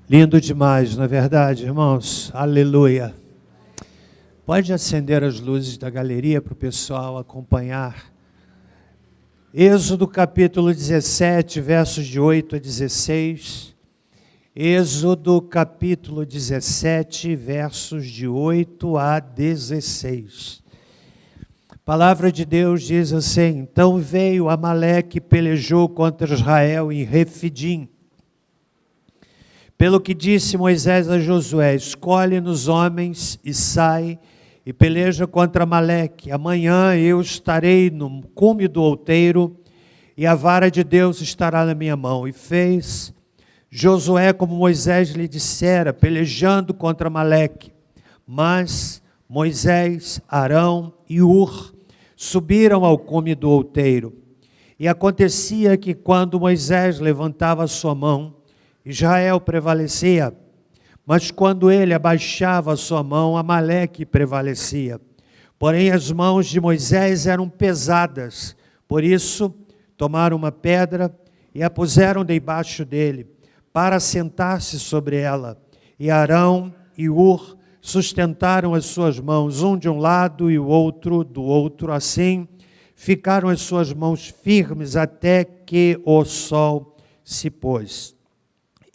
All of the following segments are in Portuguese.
Lindo demais, não é verdade, irmãos? Aleluia. Pode acender as luzes da galeria para o pessoal acompanhar. Êxodo capítulo 17, versos de 8 a 16. Êxodo capítulo 17, versos de 8 a 16. A palavra de Deus diz assim: Então veio Amaleque e pelejou contra Israel em Refidim. Pelo que disse Moisés a Josué: Escolhe-nos homens e sai e peleja contra Amaleque. Amanhã eu estarei no cume do outeiro e a vara de Deus estará na minha mão. E fez Josué como Moisés lhe dissera, pelejando contra Amaleque. Mas Moisés, Arão e Ur subiram ao cume do outeiro. E acontecia que quando Moisés levantava a sua mão, Israel prevalecia, mas quando ele abaixava a sua mão, Amaleque prevalecia. Porém as mãos de Moisés eram pesadas, por isso tomaram uma pedra e a puseram debaixo dele, para sentar-se sobre ela. E Arão e Ur sustentaram as suas mãos, um de um lado e o outro do outro, assim ficaram as suas mãos firmes até que o sol se pôs.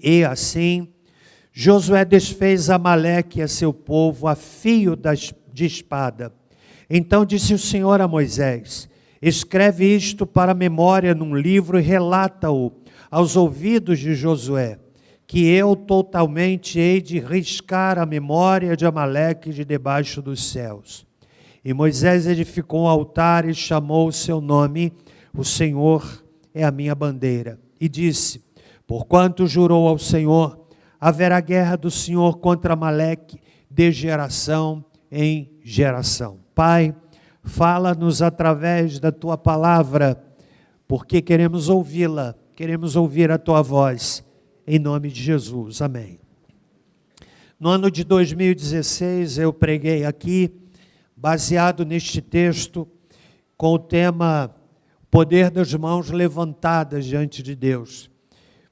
E assim, Josué desfez Amaleque e a seu povo a fio de espada. Então disse o Senhor a Moisés: Escreve isto para a memória num livro e relata-o aos ouvidos de Josué, que eu totalmente hei de riscar a memória de Amaleque de debaixo dos céus. E Moisés edificou um altar e chamou o seu nome: O Senhor é a minha bandeira. E disse: Porquanto jurou ao Senhor, haverá guerra do Senhor contra Amaleque de geração em geração. Pai, fala-nos através da Tua palavra, porque queremos ouvi-la, queremos ouvir a Tua voz, em nome de Jesus. Amém. No ano de 2016, eu preguei aqui, baseado neste texto, com o tema Poder das mãos levantadas diante de Deus.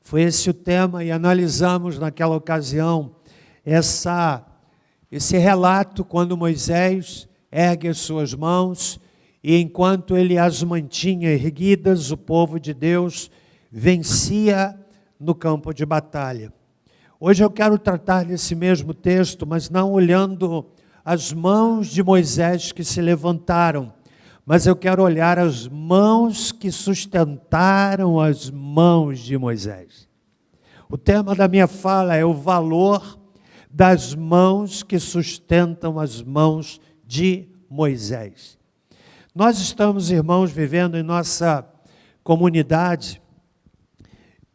Foi esse o tema e analisamos naquela ocasião esse relato quando Moisés ergue as suas mãos e enquanto ele as mantinha erguidas, o povo de Deus vencia no campo de batalha. Hoje eu quero tratar desse mesmo texto, mas não olhando as mãos de Moisés que se levantaram, mas eu quero olhar as mãos que sustentaram as mãos de Moisés. O tema da minha fala é o valor das mãos que sustentam as mãos de Moisés. Nós estamos, irmãos, vivendo em nossa comunidade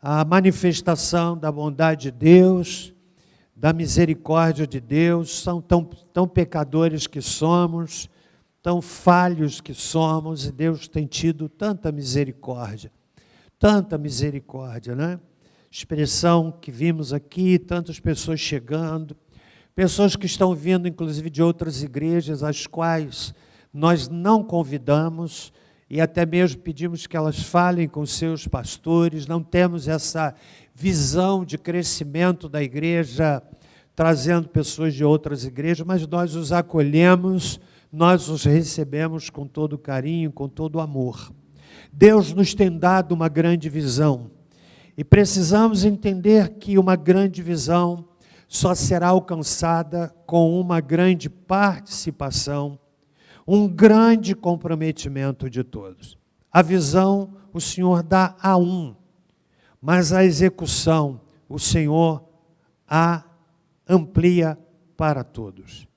a manifestação da bondade de Deus, da misericórdia de Deus. São tão pecadores que somos, tão falhos que somos, e Deus tem tido tanta misericórdia, né? Expressão que vimos aqui, tantas pessoas chegando, pessoas que estão vindo inclusive de outras igrejas, as quais nós não convidamos e até mesmo pedimos que elas falem com seus pastores. Não temos essa visão de crescimento da igreja, trazendo pessoas de outras igrejas, mas nós os acolhemos, nós os recebemos com todo carinho, com todo amor. Deus nos tem dado uma grande visão e precisamos entender que uma grande visão só será alcançada com uma grande participação, um grande comprometimento de todos. A visão o Senhor dá a um, mas a execução o Senhor a amplia para todos.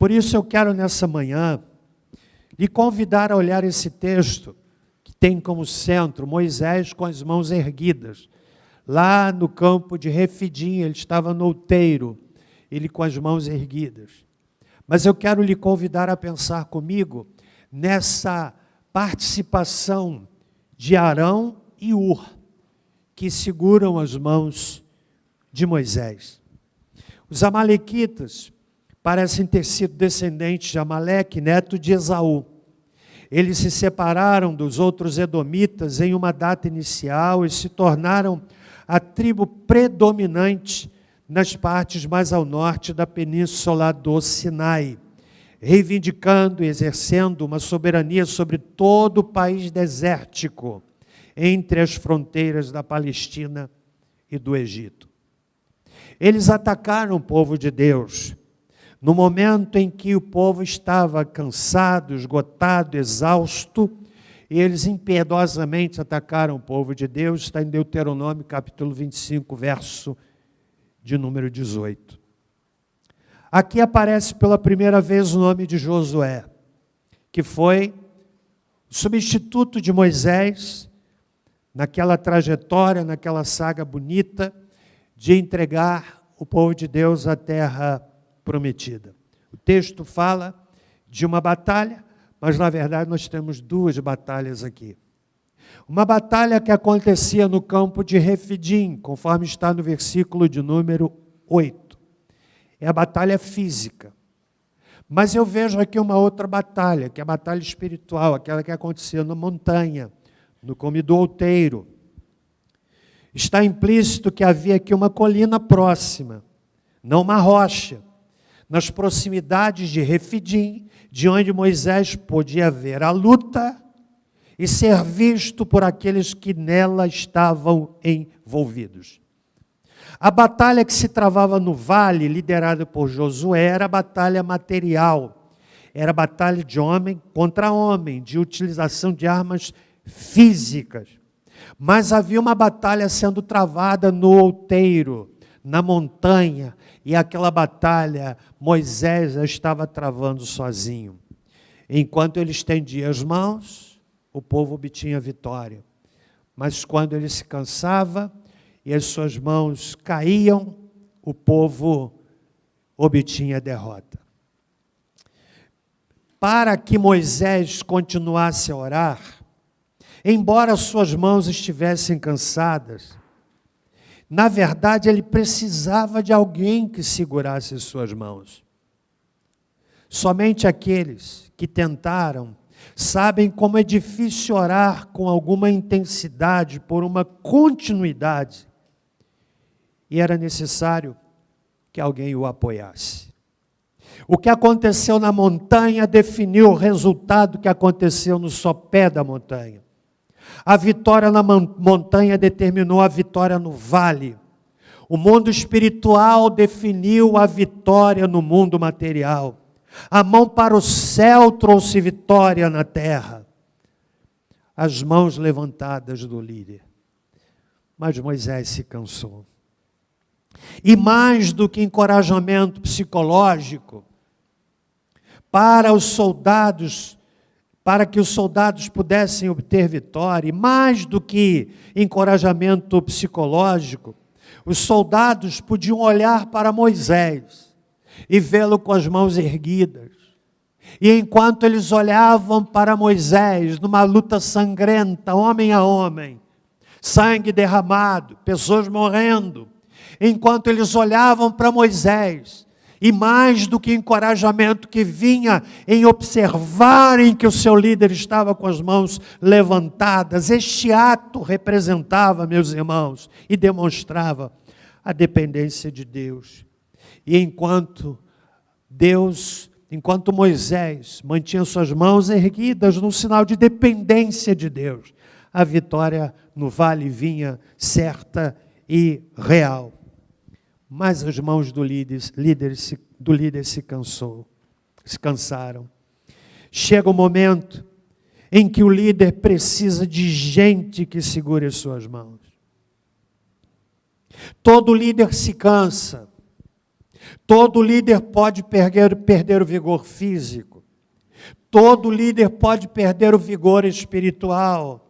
Por isso eu quero nessa manhã lhe convidar a olhar esse texto que tem como centro Moisés com as mãos erguidas. Lá no campo de Refidim, ele estava no outeiro, ele com as mãos erguidas. Mas eu quero lhe convidar a pensar comigo nessa participação de Arão e Ur, que seguram as mãos de Moisés. Os amalequitas parecem ter sido descendentes de Amaleque, neto de Esaú. Eles se separaram dos outros edomitas em uma data inicial e se tornaram a tribo predominante nas partes mais ao norte da península do Sinai, reivindicando e exercendo uma soberania sobre todo o país desértico, entre as fronteiras da Palestina e do Egito. Eles atacaram o povo de Deus, no momento em que o povo estava cansado, esgotado, exausto, e eles impiedosamente atacaram o povo de Deus, está em Deuteronômio capítulo 25, verso de número 18. Aqui aparece pela primeira vez o nome de Josué, que foi o substituto de Moisés, naquela trajetória, naquela saga bonita, de entregar o povo de Deus à terra prometida. O texto fala de uma batalha, mas na verdade nós temos duas batalhas aqui. Uma batalha que acontecia no campo de Refidim, conforme está no versículo de número 8. É a batalha física. Mas eu vejo aqui uma outra batalha, que é a batalha espiritual, aquela que acontecia na montanha, no cume do outeiro. Está implícito que havia aqui uma colina próxima, não uma rocha, nas proximidades de Refidim, de onde Moisés podia ver a luta e ser visto por aqueles que nela estavam envolvidos. A batalha que se travava no vale, liderada por Josué, era a batalha material. Era a batalha de homem contra homem, de utilização de armas físicas. Mas havia uma batalha sendo travada no outeiro, na montanha, e aquela batalha Moisés já estava travando sozinho. Enquanto ele estendia as mãos, o povo obtinha vitória. Mas quando ele se cansava e as suas mãos caíam, o povo obtinha derrota. Para que Moisés continuasse a orar, embora suas mãos estivessem cansadas, na verdade ele precisava de alguém que segurasse suas mãos. Somente aqueles que tentaram sabem como é difícil orar com alguma intensidade, por uma continuidade. E era necessário que alguém o apoiasse. O que aconteceu na montanha definiu o resultado que aconteceu no sopé da montanha. A vitória na montanha determinou a vitória no vale. O mundo espiritual definiu a vitória no mundo material. A mão para o céu trouxe vitória na terra. As mãos levantadas do líder. Mas Moisés se cansou. E mais do que encorajamento psicológico, para os soldados, para que os soldados pudessem obter vitória, e mais do que encorajamento psicológico, os soldados podiam olhar para Moisés e vê-lo com as mãos erguidas. E enquanto eles olhavam para Moisés, numa luta sangrenta, homem a homem, sangue derramado, pessoas morrendo, enquanto eles olhavam para Moisés, e mais do que encorajamento que vinha em observarem que o seu líder estava com as mãos levantadas, este ato representava, meus irmãos, e demonstrava a dependência de Deus. E enquanto Moisés mantinha suas mãos erguidas num sinal de dependência de Deus, a vitória no vale vinha certa e real. Mas as mãos do líder se cansaram. Chega o momento em que o líder precisa de gente que segure as suas mãos. Todo líder se cansa. Todo líder pode perder o vigor físico. Todo líder pode perder o vigor espiritual.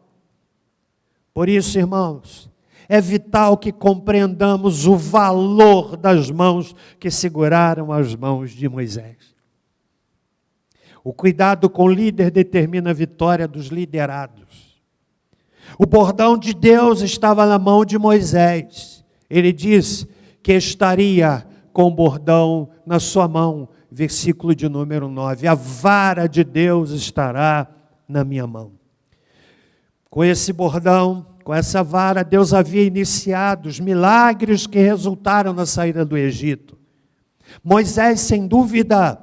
Por isso, irmãos, é vital que compreendamos o valor das mãos que seguraram as mãos de Moisés. O cuidado com o líder determina a vitória dos liderados. O bordão de Deus estava na mão de Moisés. Ele disse que estaria com o bordão na sua mão, versículo de número 9. A vara de Deus estará na minha mão. Com esse bordão, com essa vara, Deus havia iniciado os milagres que resultaram na saída do Egito. Moisés, sem dúvida,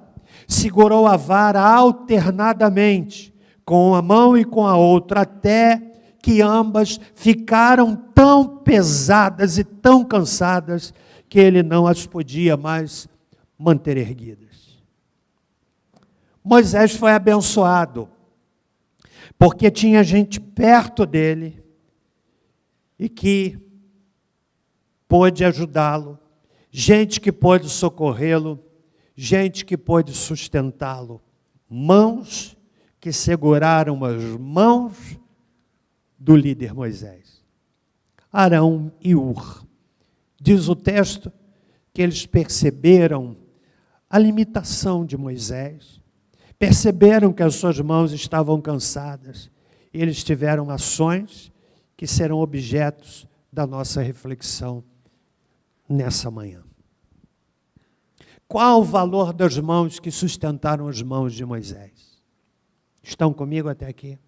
segurou a vara alternadamente, com uma mão e com a outra, até que ambas ficaram tão pesadas e tão cansadas que ele não as podia mais manter erguidas. Moisés foi abençoado, porque tinha gente perto dele e que pôde ajudá-lo, gente que pôde socorrê-lo, gente que pôde sustentá-lo, mãos que seguraram as mãos do líder Moisés. Arão e Hur. Diz o texto que eles perceberam a limitação de Moisés, perceberam que as suas mãos estavam cansadas, e eles tiveram ações que serão objetos da nossa reflexão nessa manhã. Qual o valor das mãos que sustentaram as mãos de Moisés? Estão comigo até aqui?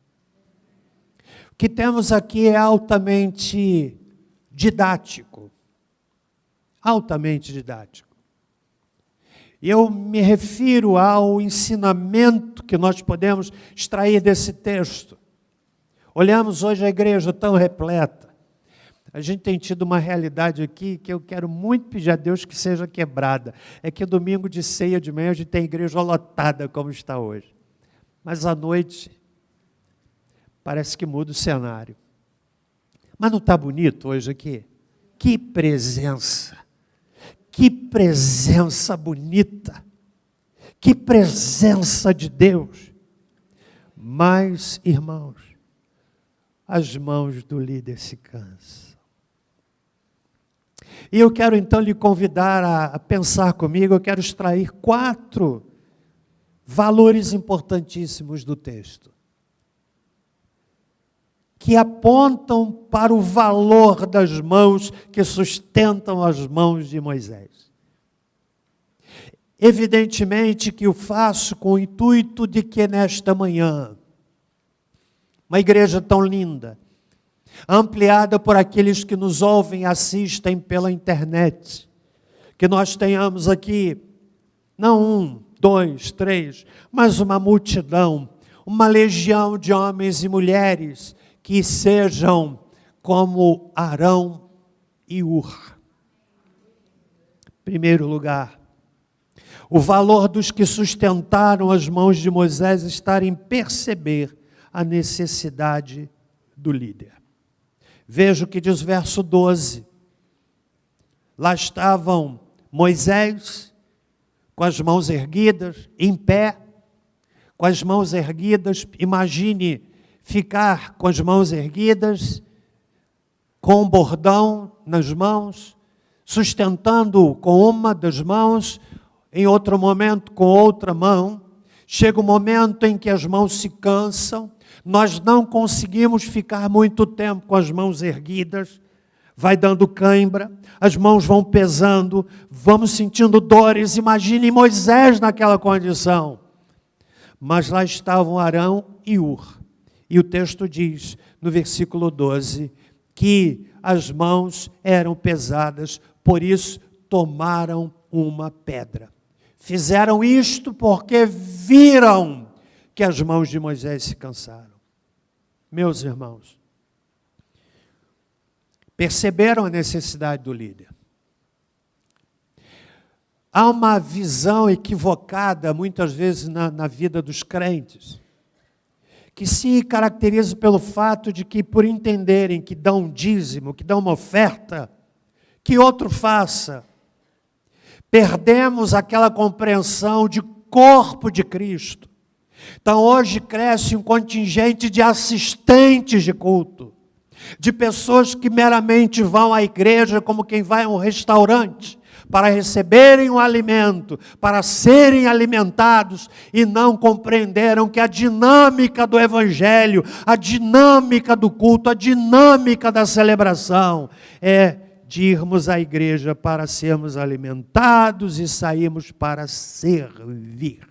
O que temos aqui é altamente didático. Altamente didático. Eu me refiro ao ensinamento que nós podemos extrair desse texto. Olhamos hoje a igreja tão repleta. A gente tem tido uma realidade aqui que eu quero muito pedir a Deus que seja quebrada. É que domingo de ceia de manhã a gente tem igreja lotada como está hoje. Mas à noite parece que muda o cenário. Mas não está bonito hoje aqui? Que presença! Que presença bonita! Que presença de Deus! Mas, irmãos, as mãos do líder se cansam. E eu quero então lhe convidar a pensar comigo, eu quero extrair 4 valores importantíssimos do texto, que apontam para o valor das mãos que sustentam as mãos de Moisés. Evidentemente que o faço com o intuito de que nesta manhã, uma igreja tão linda, ampliada por aqueles que nos ouvem e assistem pela internet, que nós tenhamos aqui, não 1, 2, 3, mas uma multidão, uma legião de homens e mulheres que sejam como Arão e Hur. Em primeiro lugar, o valor dos que sustentaram as mãos de Moisés está em perceber a necessidade do líder. Veja o que diz o verso 12. Lá estavam Moisés, com as mãos erguidas, em pé, com as mãos erguidas. Imagine ficar com as mãos erguidas, com um bordão nas mãos, sustentando com uma das mãos, em outro momento com outra mão. Chega um momento em que as mãos se cansam, nós não conseguimos ficar muito tempo com as mãos erguidas, vai dando cãibra, as mãos vão pesando, vamos sentindo dores. Imagine Moisés naquela condição. Mas lá estavam Arão e Hur. E o texto diz, no versículo 12, que as mãos eram pesadas, por isso tomaram uma pedra. Fizeram isto porque viram que as mãos de Moisés se cansaram. Meus irmãos, perceberam a necessidade do líder. Há uma visão equivocada, muitas vezes, na vida dos crentes, que se caracteriza pelo fato de que, por entenderem que dão um dízimo, que dão uma oferta, que outro faça, perdemos aquela compreensão de corpo de Cristo. Então hoje cresce um contingente de assistentes de culto, de pessoas que meramente vão à igreja como quem vai a um restaurante, para receberem um alimento, para serem alimentados, e não compreenderam que a dinâmica do evangelho, a dinâmica do culto, a dinâmica da celebração é de irmos à igreja para sermos alimentados e sairmos para servir.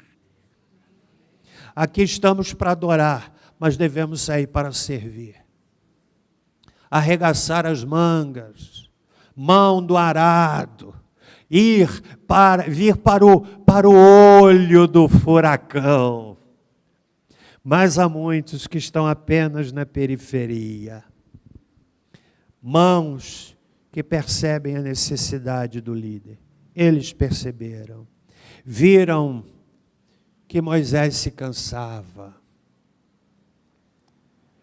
Aqui estamos para adorar, mas devemos sair para servir. arregaçar as mangas, mão do arado, vir para o olho do furacão. Mas há muitos que estão apenas na periferia. Mãos que percebem a necessidade do líder. Eles perceberam. Viram que Moisés se cansava.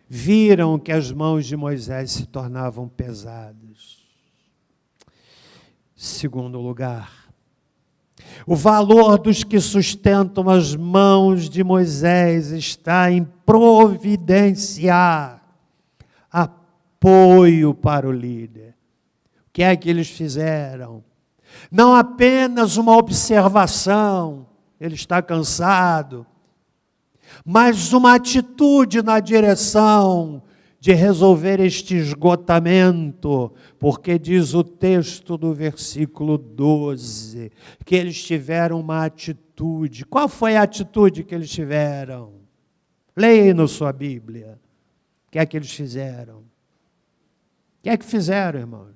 Viram que as mãos de Moisés se tornavam pesadas. Segundo lugar, o valor dos que sustentam as mãos de Moisés está em providenciar apoio para o líder. O que é que eles fizeram? Não apenas uma observação, ele está cansado, mas uma atitude na direção de resolver este esgotamento, porque diz o texto do versículo 12, que eles tiveram uma atitude. Qual foi a atitude que eles tiveram? Leia aí na sua Bíblia. O que é que eles fizeram? O que é que fizeram, irmão?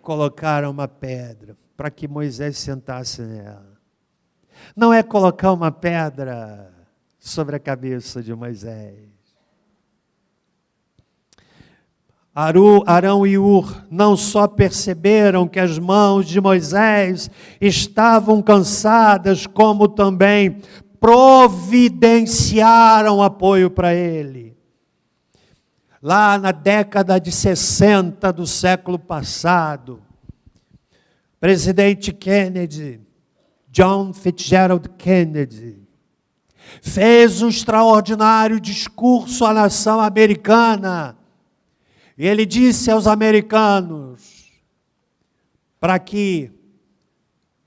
Colocaram uma pedra para que Moisés sentasse nela. Não é colocar uma pedra sobre a cabeça de Moisés. Arão e Hur não só perceberam que as mãos de Moisés estavam cansadas, como também providenciaram apoio para ele. Lá na década de 60 do século passado, presidente Kennedy, John Fitzgerald Kennedy, fez um extraordinário discurso à nação americana. E ele disse aos americanos, para que,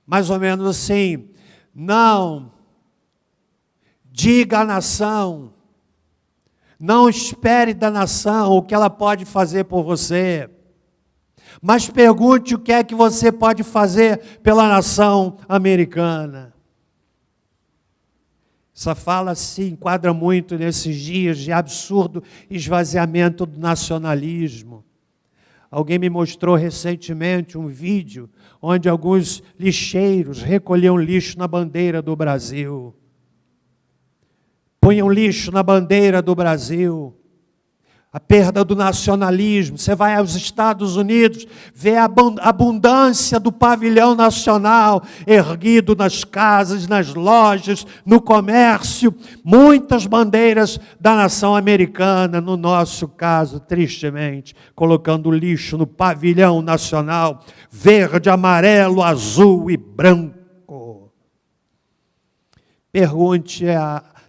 mais ou menos assim, não diga à nação, não espere da nação o que ela pode fazer por você, mas pergunte o que é que você pode fazer pela nação americana. Essa fala se enquadra muito nesses dias de absurdo esvaziamento do nacionalismo. Alguém me mostrou recentemente um vídeo onde alguns lixeiros recolhiam lixo na bandeira do Brasil. Punham lixo na bandeira do Brasil. A perda do nacionalismo. Você vai aos Estados Unidos, vê a abundância do pavilhão nacional erguido nas casas, nas lojas, no comércio. Muitas bandeiras da nação americana, no nosso caso, tristemente, colocando lixo no pavilhão nacional, verde, amarelo, azul e branco.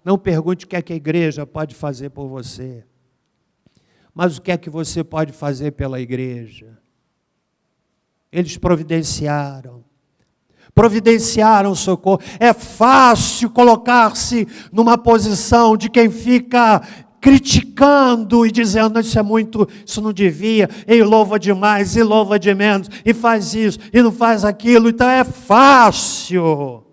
Não pergunte o que é que a igreja pode fazer por você. Mas o que é que você pode fazer pela igreja? Eles providenciaram socorro. É fácil colocar-se numa posição de quem fica criticando e dizendo, isso não devia, e louva demais, e louva de menos, e faz isso, e não faz aquilo, então é fácil.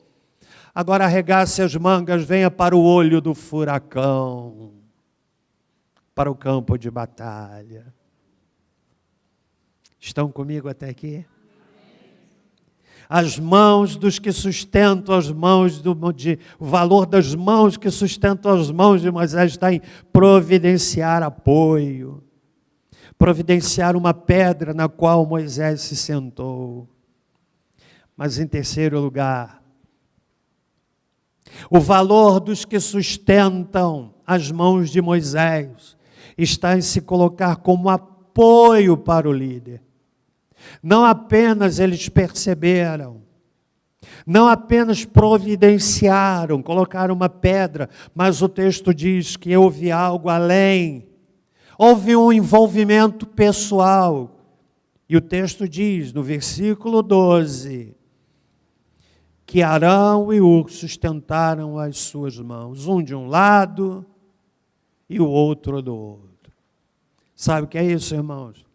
Agora arregace as mangas, venha para o olho do furacão, para o campo de batalha. Estão comigo até aqui? As mãos dos que sustentam as mãos, o valor das mãos que sustentam as mãos de Moisés está em providenciar apoio, providenciar uma pedra na qual Moisés se sentou. Mas em terceiro lugar, o valor dos que sustentam as mãos de Moisés está em se colocar como apoio para o líder. Não apenas eles perceberam, não apenas providenciaram, colocaram uma pedra, mas o texto diz que houve algo além. Houve um envolvimento pessoal. E o texto diz, no versículo 12, que Arão e Hur sustentaram as suas mãos, um de um lado e o outro do outro. Sabe o que é isso, irmãos?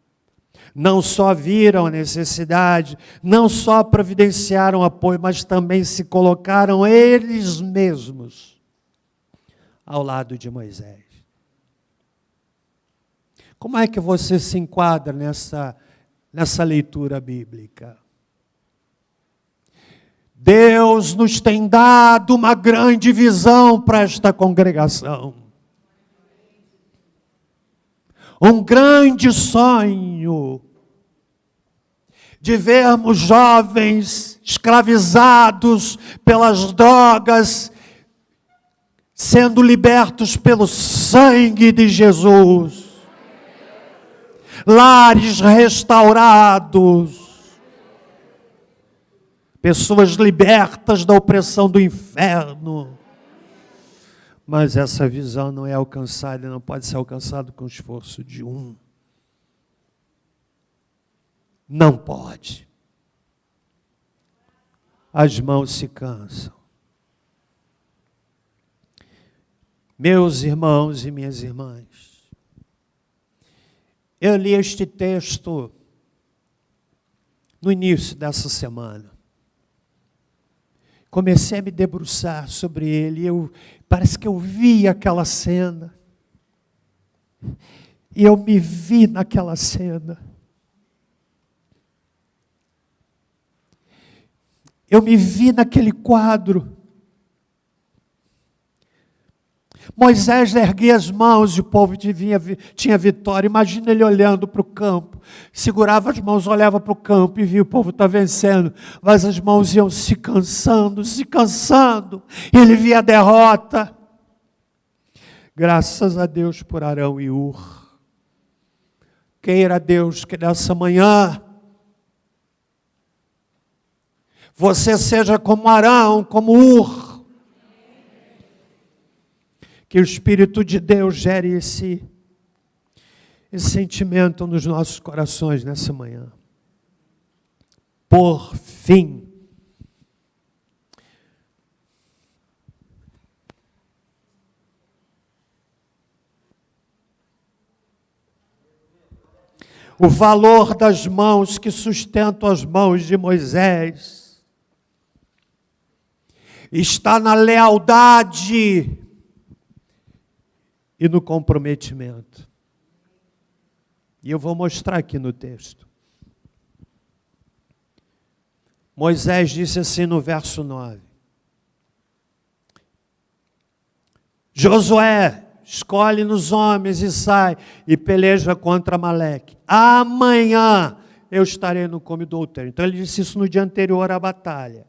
Não só viram a necessidade, não só providenciaram apoio, mas também se colocaram eles mesmos ao lado de Moisés. Como é que você se enquadra nessa leitura bíblica? Deus nos tem dado uma grande visão para esta congregação. Um grande sonho de vermos jovens escravizados pelas drogas, sendo libertos pelo sangue de Jesus. Lares restaurados. Pessoas libertas da opressão do inferno. Mas essa visão não é alcançada, não pode ser alcançada com o esforço de um. Não pode. As mãos se cansam. Meus irmãos e minhas irmãs, eu li este texto no início dessa semana. Comecei a me debruçar sobre ele, parece que eu vi aquela cena. E eu me vi naquela cena. Eu me vi naquele quadro. Moisés erguia as mãos e o povo tinha vitória. Imagina ele olhando para o campo. Segurava as mãos, olhava para o campo e via o povo está vencendo. Mas as mãos iam se cansando, se cansando. E ele via a derrota. Graças a Deus por Arão e Ur. Queira Deus que nessa manhã você seja como Arão, como Ur. Que o Espírito de Deus gere esse sentimento nos nossos corações nessa manhã. Por fim, o valor das mãos que sustentam as mãos de Moisés está na lealdade e no comprometimento. E eu vou mostrar aqui no texto. Moisés disse assim no verso 9. Josué, escolhe nos homens e sai e peleja contra Amaleque. Amanhã eu estarei no cume do outeiro. Então ele disse isso no dia anterior à batalha.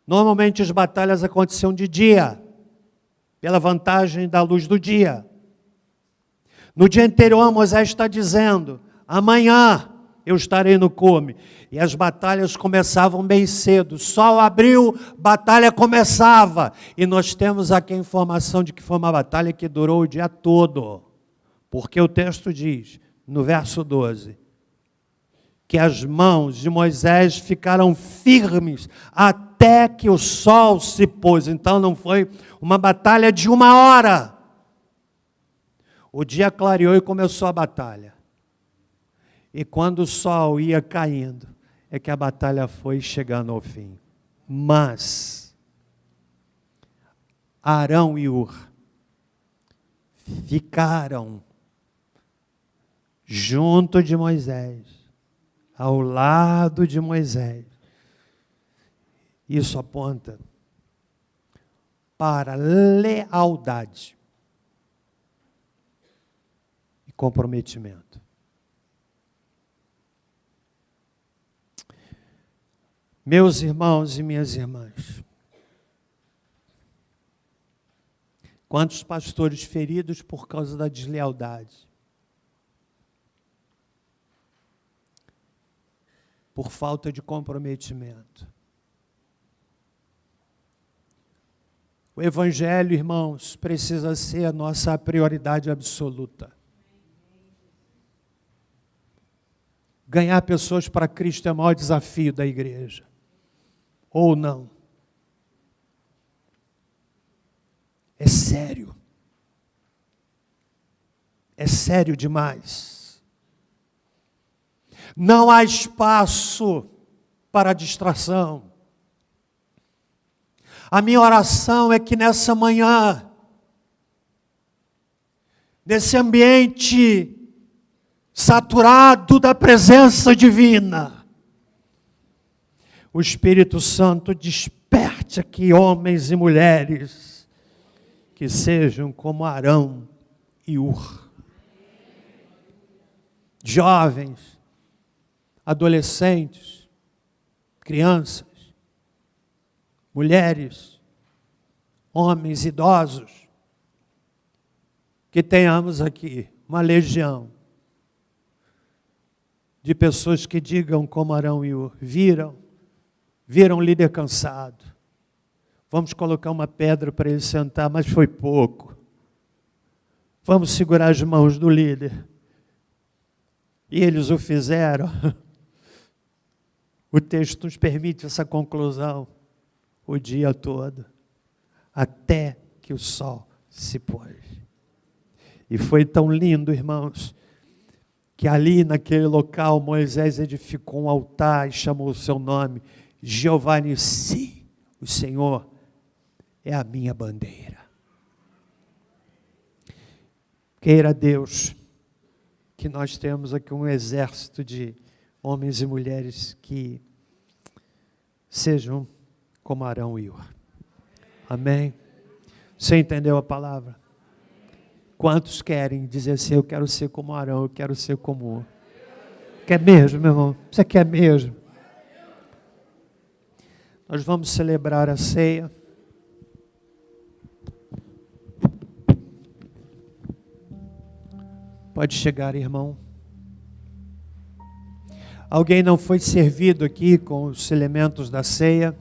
Normalmente as batalhas aconteciam de dia, pela vantagem da luz do dia. No dia anterior, Moisés está dizendo, amanhã eu estarei no cume. E as batalhas começavam bem cedo. Sol abriu, batalha começava. E nós temos aqui a informação de que foi uma batalha que durou o dia todo. Porque o texto diz, no verso 12, que as mãos de Moisés ficaram firmes até que o sol se pôs. Então não foi uma batalha de 1 hora. O dia clareou e começou a batalha. E quando o sol ia caindo, é que a batalha foi chegando ao fim. Mas Arão e Ur ficaram junto de Moisés, ao lado de Moisés. Isso aponta para lealdade e comprometimento. Meus irmãos e minhas irmãs, quantos pastores feridos por causa da deslealdade, por falta de comprometimento. O Evangelho, irmãos, precisa ser a nossa prioridade absoluta. Ganhar pessoas para Cristo é o maior desafio da igreja. Ou não. É sério. É sério demais. Não há espaço para distração. A minha oração é que nessa manhã nesse ambiente saturado da presença divina, o Espírito Santo desperte aqui homens e mulheres que sejam como Arão e Hur. Jovens, adolescentes, crianças, mulheres, homens idosos, que tenhamos aqui uma legião de pessoas que digam como Arão e Hur, viram o líder cansado, vamos colocar uma pedra para ele sentar, mas foi pouco, vamos segurar as mãos do líder, e eles o fizeram. O texto nos permite essa conclusão o dia todo, até que o sol se pôs. E foi tão lindo, irmãos, que ali naquele local Moisés edificou um altar e chamou o seu nome, Jeová Nissi, o Senhor é a minha bandeira. Queira Deus que nós temos aqui um exército de homens e mulheres que sejam como Arão e Hur. Amém? Você entendeu a palavra? Quantos querem dizer assim, eu quero ser como Arão, eu quero ser como Hur? Quer mesmo, meu irmão? Você quer mesmo? Nós vamos celebrar a ceia. Pode chegar, irmão. Alguém não foi servido aqui com os elementos da ceia?